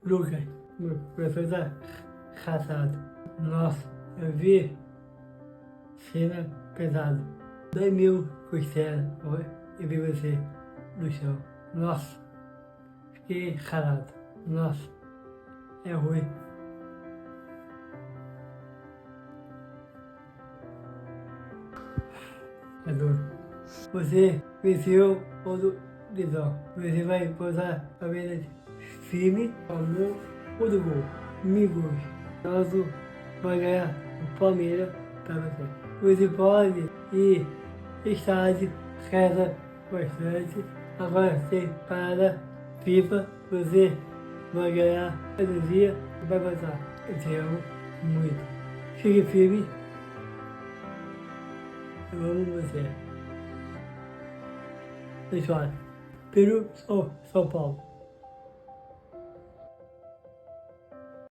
Lucas, meu professor tá cansado. Nossa, eu vi cena pesada. 2.000 costelas, eu vi você no chão. Nossa, fiquei calado. Nossa, é ruim. É duro. Você venceu outro lesão. Você vai posar a vida firme, amor, outro gol. Amigos, nosso vai ganhar o Palmeiras para você. Você pode ir estádio, casa bastante. Agora tem parada FIFA, você vai ganhar energia e vai passar. Eu te amo muito. Fique firme. Eu amo você. Pessoal, Peru, São Paulo.